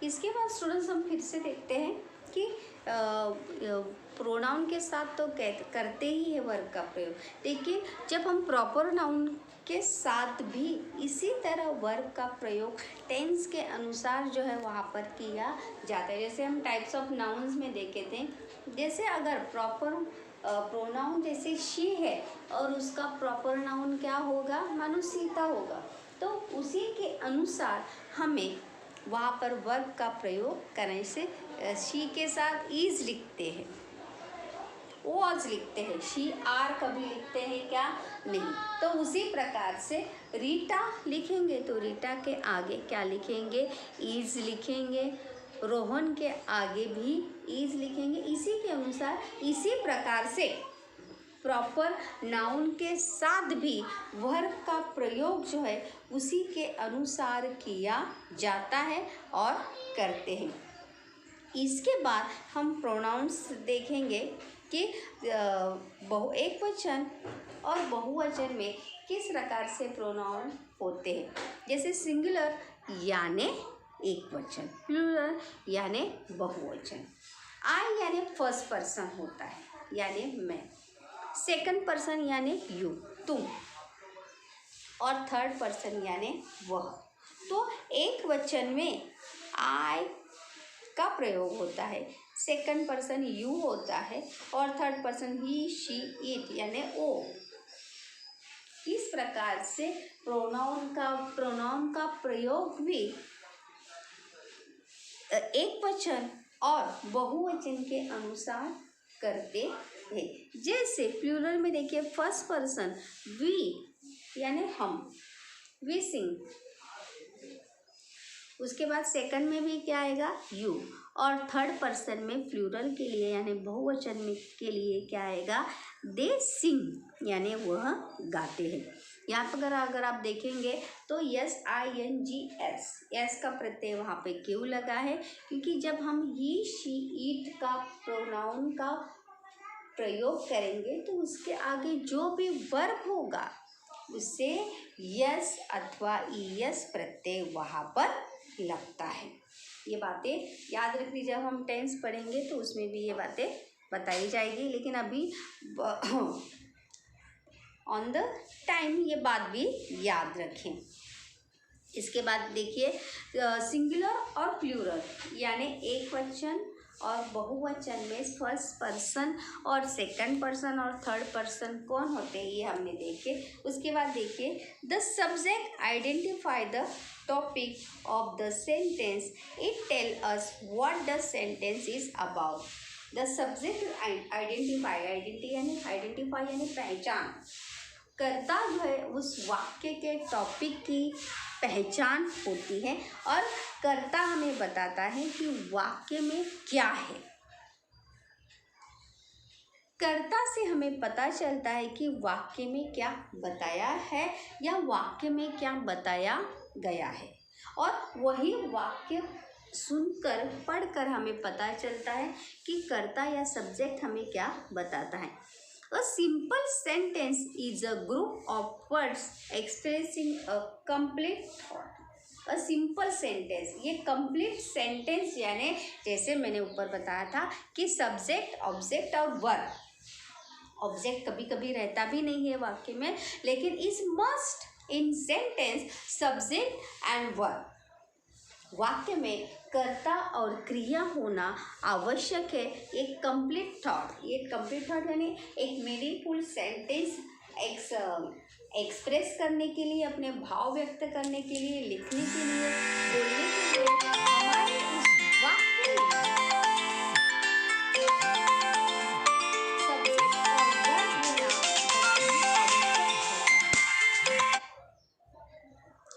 इसके बाद स्टूडेंट्स हम फिर से देखते हैं कि प्रोनाउन के साथ तो करते ही है वर्ब का प्रयोग, लेकिन जब हम प्रॉपर नाउन के साथ भी इसी तरह वर्ब का प्रयोग टेंस के अनुसार जो है वहाँ पर किया जाता है। जैसे हम टाइप्स ऑफ नाउन्स में देखे थे, जैसे अगर प्रॉपर प्रोनाउन जैसे शी है और उसका प्रॉपर नाउन क्या होगा, मानो सीता होगा, तो उसी के अनुसार हमें वहाँ पर वर्ब का प्रयोग करने से शी के साथ ईज लिखते हैं, वॉज लिखते हैं, शी आर कभी लिखते हैं क्या, नहीं। तो उसी प्रकार से रीटा लिखेंगे तो रीटा के आगे क्या लिखेंगे, ईज लिखेंगे, रोहन के आगे भी ईज लिखेंगे। इसी के अनुसार इसी प्रकार से प्रॉपर नाउन के साथ भी वर्ब का प्रयोग जो है उसी के अनुसार किया जाता है और करते हैं। इसके बाद हम प्रोनाउंस देखेंगे कि एक वचन और बहुवचन में किस प्रकार से प्रोनाउन होते हैं। जैसे सिंगुलर यानी एक वचन, प्लूरल यानी बहुवचन। आई यानी फर्स्ट पर्सन होता है, यानी मैं, सेकंड पर्सन यानी यू, तुम, और थर्ड पर्सन यानी वह। तो एक वचन में आई का प्रयोग होता है, सेकंड पर्सन यू होता है और third person he, she, it यानी ओ। इस प्रकार से प्रोनाउन का प्रयोग भी एक वचन और बहुवचन के अनुसार करते हैं। जैसे प्लूरल में देखिए, फर्स्ट पर्सन वी यानी हम, वी सिंग। उसके बाद सेकंड में भी क्या आएगा, यू, और थर्ड पर्सन में प्लूरल के लिए यानी बहुवचन में के लिए क्या आएगा, दे सिंग यानी वह गाते हैं। यहाँ पर अगर आप देखेंगे तो yes, I N G S, S का प्रत्यय वहाँ पे क्यों लगा है, क्योंकि जब हम ही, शी, ईट का प्रोनाउन का प्रयोग करेंगे तो उसके आगे जो भी वर्ब होगा उससे यस अथवा ईएस प्रत्यय वहाँ पर लगता है। ये बातें याद रखनी, जब हम टेंस पढ़ेंगे तो उसमें भी ये बातें बताई जाएगी, लेकिन अभी ऑन द टाइम ये बात भी याद रखें। इसके बाद देखिए सिंगुलर और प्लूरल यानी एक वचन और बहुवचन में फर्स्ट पर्सन और सेकंड पर्सन और थर्ड पर्सन कौन होते हैं ये हमने देखे। उसके बाद देखिए the subject identify the topic of the sentence, it tell us what the sentence is about. The subject identify यानी पहचान करता जो है उस वाक्य के टॉपिक की पहचान होती है और कर्ता हमें बताता है कि वाक्य में क्या है। कर्ता से हमें पता चलता है कि वाक्य में क्या बताया है या वाक्य में क्या बताया गया है, और वही वाक्य सुनकर पढ़कर हमें पता चलता है कि कर्ता या सब्जेक्ट हमें क्या बताता है। A simple sentence is a group of words expressing a complete thought. A simple sentence, ये complete sentence यानी जैसे मैंने ऊपर बताया था कि सब्जेक्ट, ऑब्जेक्ट और वर्ब। ऑब्जेक्ट कभी कभी रहता भी नहीं है वाक्य में, लेकिन is must in sentence subject and verb. वाक्य में कर्ता और क्रिया होना आवश्यक है। एक कंप्लीट थॉट, ये कंप्लीट थॉट यानी एक मीनिंगफुल सेंटेंस एक्सप्रेस करने के लिए, अपने भाव व्यक्त करने के लिए, लिखने के लिए, बोलने के लिए हमारे उस वाक्य में सब्जेक्ट और वर्ब होना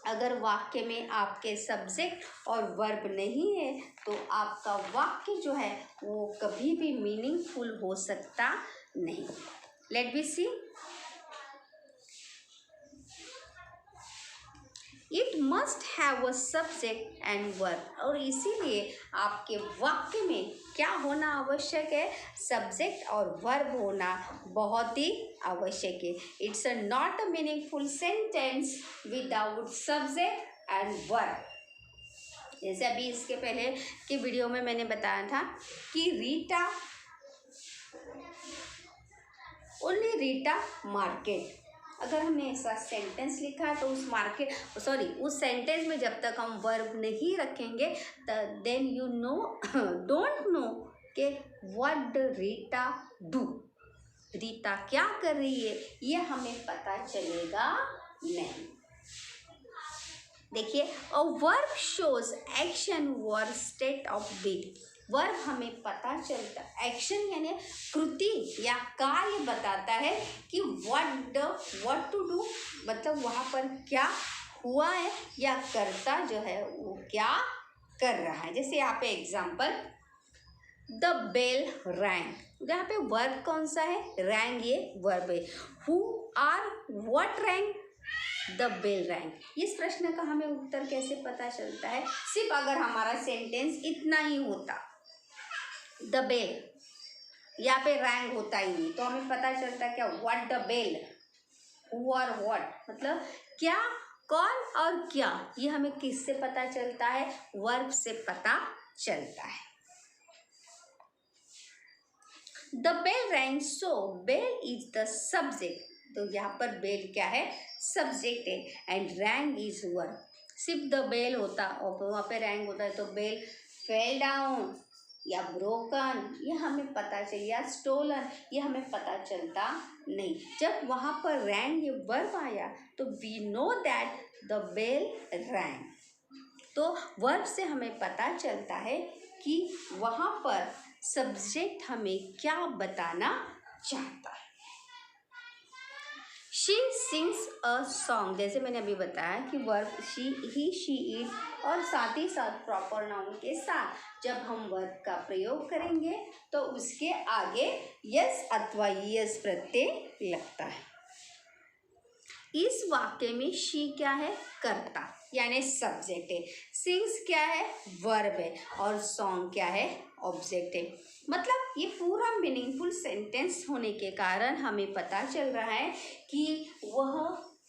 अगर वाक्य में आपके सब्जेक्ट और वर्ब नहीं है तो आपका वाक्य जो है वो कभी भी मीनिंगफुल हो सकता नहीं। Let be see, it must have a subject and verb, और इसीलिए आपके वाक्य में क्या होना आवश्यक है, सब्जेक्ट और वर्ब होना बहुत ही आवश्यक है। It's a not a meaningful sentence without subject and verb. जैसे अभी इसके पहले की वीडियो में मैंने बताया था कि रीटा, ओनली रीटा मार्केट। अगर हमने ऐसा सेंटेंस लिखा है तो उस सेंटेंस में जब तक हम वर्ब नहीं रखेंगे then you know don't know कि what the Rita do, Rita क्या कर रही है ये हमें पता चलेगा नहीं। देखिए, a verb shows action were state of being. Verb हमें पता चलता, एक्शन यानी कृति या कार्य बताता है कि व्हाट टू डू, मतलब वहाँ पर क्या हुआ है या कर्ता जो है वो क्या कर रहा है। जैसे यहाँ पे एग्जाम्पल, द बेल रैंग, यहाँ पे वर्ब कौन सा है, रैंग ये वर्ब है। Who are what rang, the bell rang. इस प्रश्न का हमें उत्तर कैसे पता चलता है, सिर्फ अगर हमारा सेंटेंस इतना ही होता, द बेल, यहाँ पे रैंग होता ही नहीं, तो हमें पता चलता क्या, व्हाट द बेल, हु और व्हाट, मतलब क्या, कौन और क्या, ये हमें किससे पता चलता है, वर्ब से पता चलता है। The bell rang, so bell is the subject, तो यहाँ पर बेल क्या है, सब्जेक्ट है, एंड रैंग इज वर्ब। सिर्फ द बेल होता और वहाँ पे रैंग होता है तो बेल फेल डाउन या ब्रोकन ये हमें पता चले, या स्टोलन ये हमें पता चलता नहीं। जब वहाँ पर रैंग ये वर्ब आया तो we know that the bell rang, तो वर्ब से हमें पता चलता है कि वहाँ पर सब्जेक्ट हमें क्या बताना चाहता है। शी सिंग्स अ सॉन्ग, जैसे मैंने अभी बताया कि verb she, he, she, it और साथ ही साथ प्रॉपर नाउन के साथ जब हम वर्ब का प्रयोग करेंगे तो उसके आगे यस अथवा यस प्रत्यय लगता है। इस वाक्य में शी क्या है, कर्ता यानी सब्जेक्ट है, सिंग्स क्या है, वर्ब है, और सॉन्ग क्या है, ऑब्जेक्ट है। मतलब ये पूरा मीनिंगफुल सेंटेंस होने के कारण हमें पता चल रहा है कि वह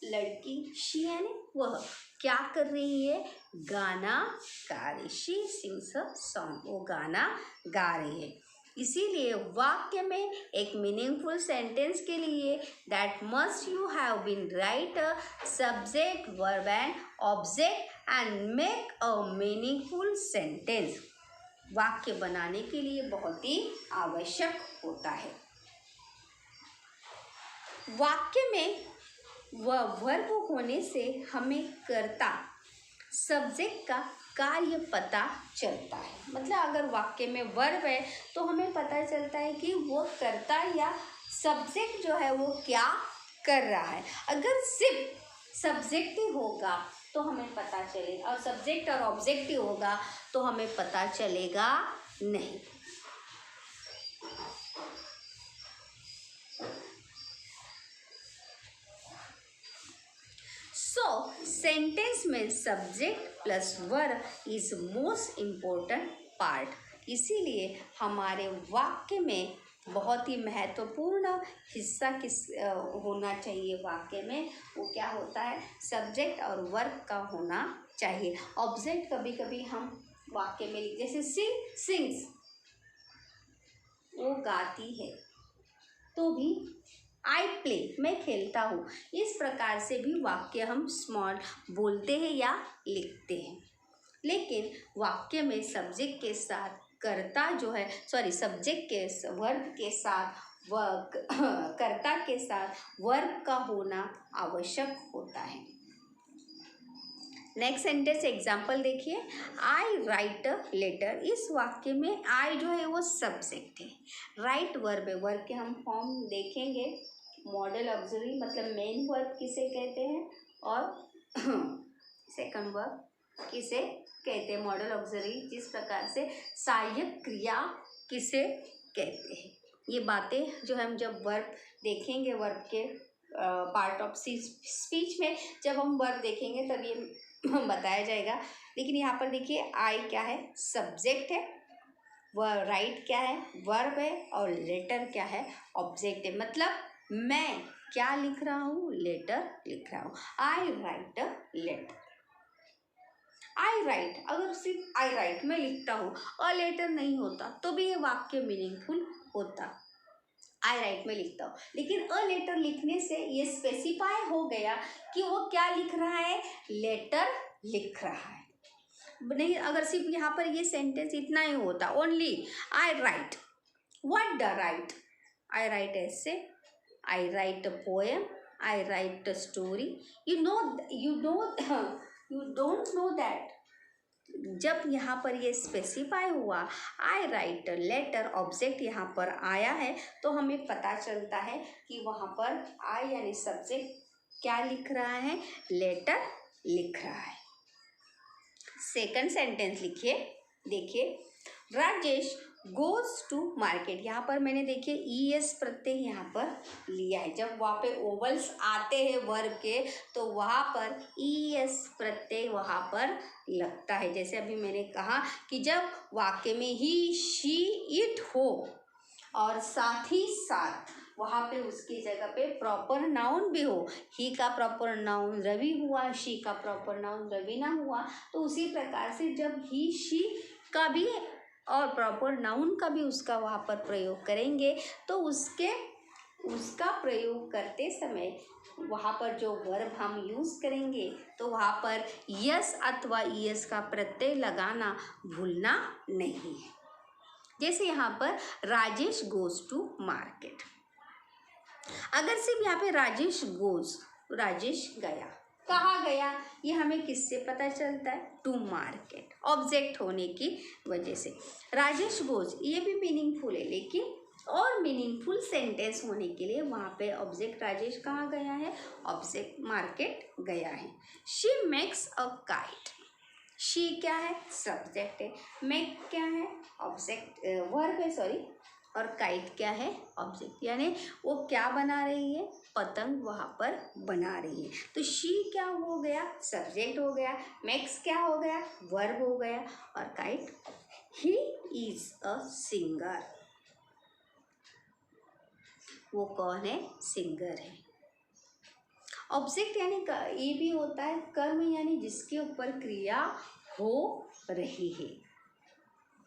लड़की, शी यानी वह क्या कर रही है, गाना गा रही, शी सिंग्स अ सॉन्ग, वो गाना गा रही है। इसीलिए वाक्य में एक मीनिंगफुल सेंटेंस के लिए that must you have been right a subject verb and object and make a meaningful sentence. वाक्य बनाने के लिए बहुत ही आवश्यक होता है। वाक्य में वह वर्ब होने से हमें कर्ता सब्जेक्ट का कार्य पता चलता है। मतलब अगर वाक्य में वर्ब है तो हमें पता चलता है कि वो कर्ता या सब्जेक्ट जो है वो क्या कर रहा है। अगर सिर्फ सब्जेक्ट ही होगा तो हमें पता चलेगा, और सब्जेक्ट और ऑब्जेक्ट ही होगा तो हमें पता चलेगा नहीं। सो सेंटेंस में subject plus verb is most important part. इसीलिए हमारे वाक्य में बहुत ही महत्वपूर्ण हिस्सा होना चाहिए वाक्य में, वो क्या होता है, सब्जेक्ट और वर्ब का होना चाहिए। ऑब्जेक्ट कभी कभी हम वाक्य में जैसे सिंग्स, वो गाती है, तो भी आई प्ले, मैं खेलता हूँ, इस प्रकार से भी वाक्य हम स्मॉल बोलते हैं या लिखते हैं। लेकिन वाक्य में सब्जेक्ट के साथ कर्ता जो है, सब्जेक्ट के वर्ब के साथ कर्ता के साथ वर्ब का होना आवश्यक होता है। नेक्स्ट सेंटेंस एग्जाम्पल देखिए, आई राइट अ लेटर। इस वाक्य में आई जो है वो सब्जेक्ट है, राइट वर्ब है। वर्ब के हम फॉर्म देखेंगे, मॉडल ऑक्सिलरी मतलब मेन वर्ब किसे कहते हैं और सेकंड वर्ब किसे कहते हैं, मॉडल ऑक्सिलरी जिस प्रकार से सहायक क्रिया किसे कहते हैं। ये बातें जो हम जब वर्ब देखेंगे, वर्ब के पार्ट ऑफ स्पीच में जब हम वर्ब देखेंगे तब ये बताया जाएगा। लेकिन यहाँ पर देखिए आई क्या है, सब्जेक्ट है, वह राइट क्या है, वर्ब है, और लेटर क्या है, ऑब्जेक्ट है। मतलब मैं क्या लिख रहा हूँ, लेटर लिख रहा हूँ, I write a letter. I write, अगर सिर्फ आई राइट मैं लिखता हूँ, अ लेटर नहीं होता तो भी ये वाक्य मीनिंगफुल होता। आई राइट में लिखता हूँ, लेकिन अ लेटर लिखने से ये स्पेसिफाई हो गया कि वो क्या लिख रहा है, लेटर लिख रहा है। नहीं, अगर सिर्फ यहाँ पर ये सेंटेंस इतना ही होता, only I write, what the write, I write ऐसे, I write a poem, I write a story, you don't know that. जब यहाँ पर ये स्पेसिफाई हुआ आई राइट लेटर, ऑब्जेक्ट यहाँ पर आया है, तो हमें पता चलता है कि वहाँ पर आई यानी सब्जेक्ट क्या लिख रहा है, लेटर लिख रहा है। सेकंड सेंटेंस लिखिए, देखिए, राजेश गोज टू मार्केट। यहाँ पर मैंने देखिए ES प्रत्यय यहाँ पर लिया है। जब वहाँ पे ओवल्स आते हैं वर्ब के तो वहाँ पर ES प्रत्यय वहाँ पर लगता है। जैसे अभी मैंने कहा कि जब वाक्य में ही, शी, इट हो और साथ ही साथ वहाँ पे उसकी जगह पे प्रॉपर नाउन भी हो, ही का प्रॉपर नाउन रवि हुआ, शी का प्रॉपर नाउन रवीना हुआ, तो उसी प्रकार से जब ही, शी का भी और प्रॉपर नाउन का भी उसका वहाँ पर प्रयोग करेंगे तो उसका प्रयोग करते समय वहाँ पर जो वर्ब हम यूज़ करेंगे तो वहाँ पर यस अथवा ईएस का प्रत्यय लगाना भूलना नहीं है। जैसे यहाँ पर राजेश गोज टू मार्केट, अगर सिर्फ यहाँ पे राजेश गोज, राजेश गया, कहाँ गया, ये हमें किससे पता चलता है, टू मार्केट, ऑब्जेक्ट होने की वजह से। राजेश गोज ये भी मीनिंगफुल है, लेकिन और मीनिंगफुल सेंटेंस होने के लिए वहाँ पे ऑब्जेक्ट राजेश कहाँ गया है, ऑब्जेक्ट मार्केट गया है। She makes a kite, she क्या है, सब्जेक्ट है, मेक क्या है, ऑब्जेक्ट वर्ब है, सॉरी, और काइट क्या है, ऑब्जेक्ट, यानी वो क्या बना रही है, पतंग वहाँ पर बना रही है। तो शी क्या हो गया, सब्जेक्ट हो गया, मेक्स क्या हो गया, वर्ब हो गया, और kite, he is a singer, वो कौन है, सिंगर है। ऑब्जेक्ट यानी ये भी होता है कर्म, यानी जिसके ऊपर क्रिया हो रही है,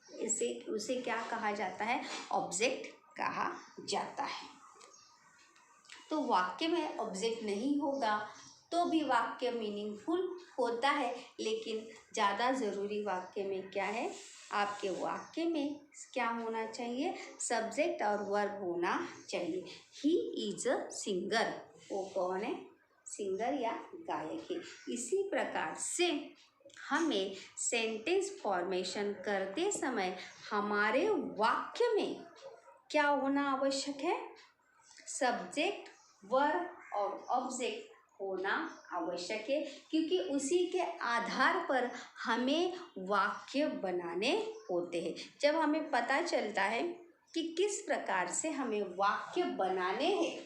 उसे क्या कहा जाता है, ऑब्जेक्ट कहा जाता है। तो वाक्य में ऑब्जेक्ट नहीं होगा तो भी वाक्य मीनिंगफुल होता है, लेकिन ज़्यादा ज़रूरी वाक्य में क्या है, आपके वाक्य में क्या होना चाहिए, सब्जेक्ट और वर्ब होना चाहिए। ही इज अ सिंगर, वो कौन है, सिंगर या गायक है। इसी प्रकार से हमें सेंटेंस फॉर्मेशन करते समय हमारे वाक्य में क्या होना आवश्यक है, सब्जेक्ट, वर्ब और ऑब्जेक्ट होना आवश्यक है, क्योंकि उसी के आधार पर हमें वाक्य बनाने होते हैं। जब हमें पता चलता है कि किस प्रकार से हमें वाक्य बनाने हैं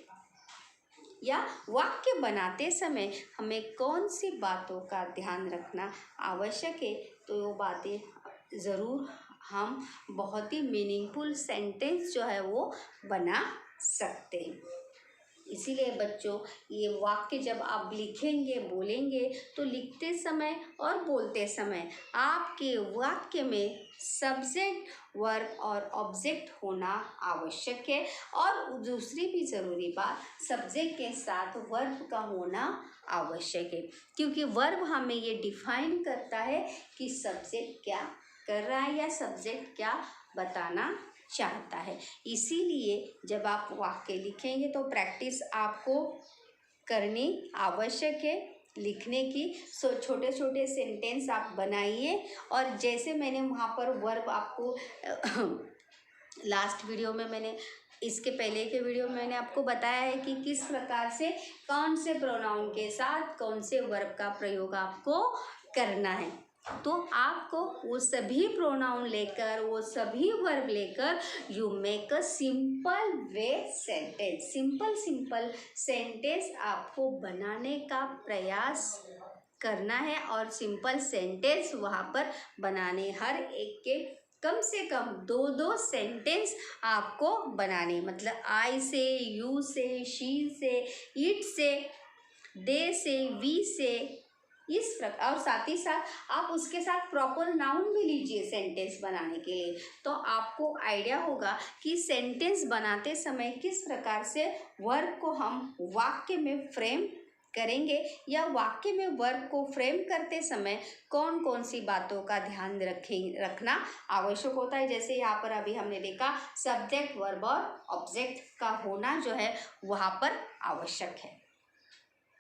या वाक्य बनाते समय हमें कौन सी बातों का ध्यान रखना आवश्यक है, तो वो बातें ज़रूर हम बहुत ही मीनिंगफुल सेंटेंस जो है वो बना सकते हैं। इसीलिए बच्चों, ये वाक्य जब आप लिखेंगे, बोलेंगे, तो लिखते समय और बोलते समय आपके वाक्य में सब्जेक्ट, वर्ब और ऑब्जेक्ट होना आवश्यक है। और दूसरी भी ज़रूरी बात, सब्जेक्ट के साथ वर्ब का होना आवश्यक है, क्योंकि वर्ब हमें ये डिफाइन करता है कि सब्जेक्ट क्या कर रहा है या सब्जेक्ट क्या बताना चाहता है। इसीलिए जब आप वाक्य लिखेंगे तो प्रैक्टिस आपको करनी आवश्यक है लिखने की। छोटे छोटे सेंटेंस आप बनाइए, और जैसे मैंने वहाँ पर वर्ब आपको लास्ट वीडियो में मैंने, इसके पहले के वीडियो में मैंने आपको बताया है कि किस प्रकार से कौन से प्रोनाउन के साथ कौन से वर्ब का प्रयोग आपको करना है। तो आपको वो सभी प्रोनाउन लेकर, वो सभी वर्ब लेकर you make a simple way sentence, simple sentence आपको बनाने का प्रयास करना है। और सिंपल सेंटेंस वहाँ पर बनाने, हर एक के कम से कम 2-2 सेंटेंस आपको बनाने, मतलब आई से, यू से, शी से, इट से, दे से, वी से, इस प्रकार, और साथ ही साथ आप उसके साथ प्रॉपर नाउन भी लीजिए सेंटेंस बनाने के लिए, तो आपको आइडिया होगा कि सेंटेंस बनाते समय किस प्रकार से वर्ब को हम वाक्य में फ्रेम करेंगे, या वाक्य में वर्ब को फ्रेम करते समय कौन कौन सी बातों का ध्यान रखना आवश्यक होता है। जैसे यहाँ पर अभी हमने देखा सब्जेक्ट, वर्ब और ऑब्जेक्ट का होना जो है वहाँ पर आवश्यक है।